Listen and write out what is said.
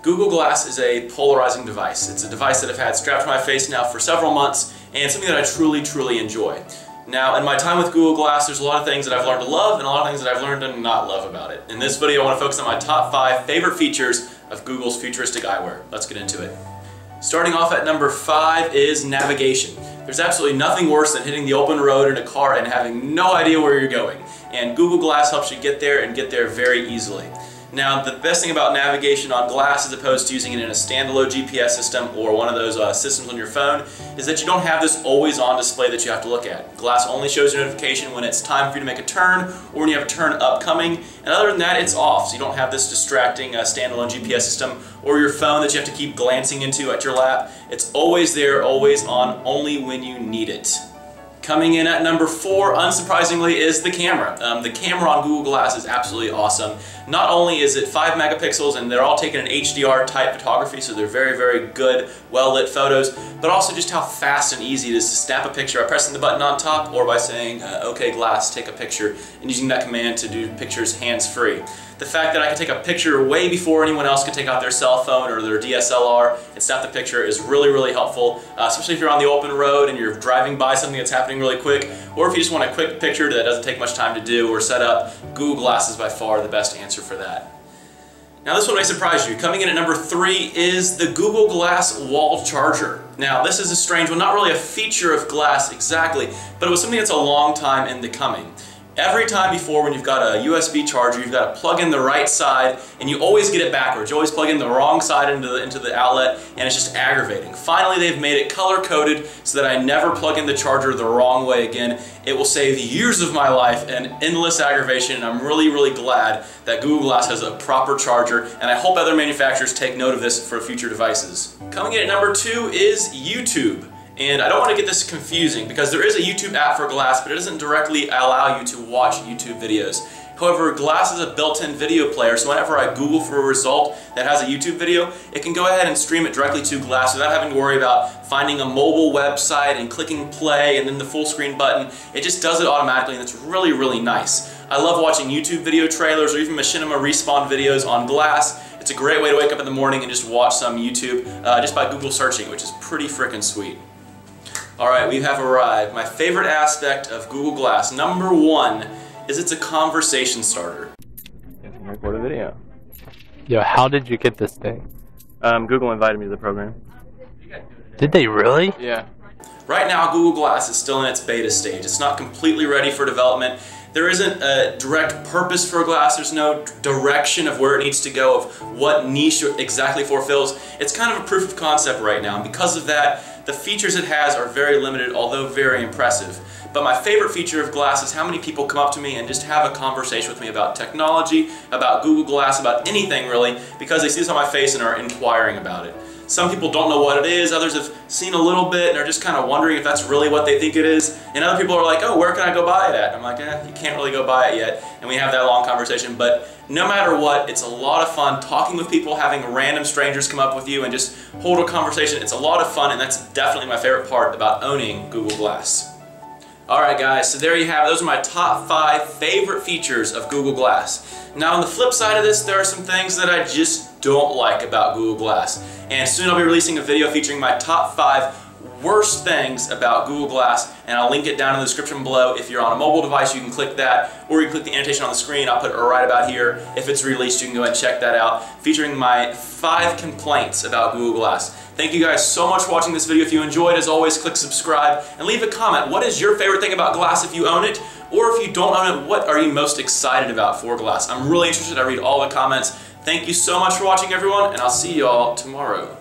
Google Glass is a polarizing device. It's a device that I've had strapped to my face now for several months, and something that I truly enjoy. Now, in my time with Google Glass, there's a lot of things that I've learned to love and a lot of things that I've learned to not love about it. In this video, I want to focus on my top 5 favorite features of Google's futuristic eyewear. Let's get into it. Starting off at number 5 is navigation. There's absolutely nothing worse than hitting the open road in a car and having no idea where you're going. And Google Glass helps you get there and get there very easily. Now, the best thing about navigation on glass as opposed to using it in a standalone GPS system or one of those systems on your phone is that you don't have this always-on display that you have to look at. Glass only shows you a notification when it's time for you to make a turn or when you have a turn upcoming, and other than that, it's off, so you don't have this distracting standalone GPS system or your phone that you have to keep glancing into at your lap. It's always there, always on, only when you need it. Coming in at number 4, unsurprisingly, is the camera. The camera on Google Glass is absolutely awesome. Not only is it 5 megapixels and they're all taken in HDR type photography, so they're very good, well-lit photos, but also just how fast and easy it is to snap a picture by pressing the button on top or by saying, OK Glass, take a picture, and using that command to do pictures hands-free. The fact that I can take a picture way before anyone else can take out their cell phone or their DSLR and snap the picture is really helpful, especially if you're on the open road and you're driving by something that's happening really quick, or if you just want a quick picture that doesn't take much time to do or set up. Google Glass is by far the best answer for that. Now this one may surprise you. Coming in at number 3 is the Google Glass wall charger. Now this is a strange one, not really a feature of Glass exactly, but it was something that's a long time in the coming. Every time before when you've got a USB charger, you've got to plug in the right side and you always get it backwards. You always plug in the wrong side into the outlet and it's just aggravating. Finally, they've made it color-coded so that I never plug in the charger the wrong way again. It will save years of my life and endless aggravation, and I'm really glad that Google Glass has a proper charger, and I hope other manufacturers take note of this for future devices. Coming in at number 2 is YouTube. And I don't want to get this confusing because there is a YouTube app for Glass, but it doesn't directly allow you to watch YouTube videos. However, Glass is a built-in video player, so whenever I Google for a result that has a YouTube video, it can go ahead and stream it directly to Glass without having to worry about finding a mobile website and clicking play and then the full screen button. It just does it automatically, and it's really nice. I love watching YouTube video trailers or even Machinima Respawn videos on Glass. It's a great way to wake up in the morning and just watch some YouTube just by Google searching, which is pretty frickin' sweet. Alright, we have arrived. My favorite aspect of Google Glass, number 1, is it's a conversation starter. You can record a video. Yo, how did you get this thing? Google invited me to the program. Did they really? Yeah. Right now, Google Glass is still in its beta stage. It's not completely ready for development. There isn't a direct purpose for Glass. There's no direction of where it needs to go, of what niche it exactly fulfills. It's kind of a proof of concept right now, and because of that, the features it has are very limited, although very impressive. But my favorite feature of Glass is how many people come up to me and just have a conversation with me about technology, about Google Glass, about anything really, because they see this on my face and are inquiring about it. Some people don't know what it is, others have seen a little bit and are just kind of wondering if that's really what they think it is, and other people are like, oh, where can I go buy it at? I'm like, you can't really go buy it yet, and we have that long conversation. But no matter what, it's a lot of fun talking with people, having random strangers come up with you and just hold a conversation. It's a lot of fun, and that's definitely my favorite part about owning Google Glass. Alright guys, so there you have it. Those are my top 5 favorite features of Google Glass. Now on the flip side of this, there are some things that I just don't like about Google Glass. And soon I'll be releasing a video featuring my top 5 worst things about Google Glass, and I'll link it down in the description below. If you're on a mobile device, you can click that, or you can click the annotation on the screen. I'll put it right about here. If it's released, you can go ahead and check that out, featuring my 5 complaints about Google Glass. Thank you guys so much for watching this video. If you enjoyed, as always, click subscribe and leave a comment. What is your favorite thing about Glass if you own it? Or if you don't own it, what are you most excited about for Glass? I'm really interested. I read all the comments. Thank you so much for watching, everyone, and I'll see you all tomorrow.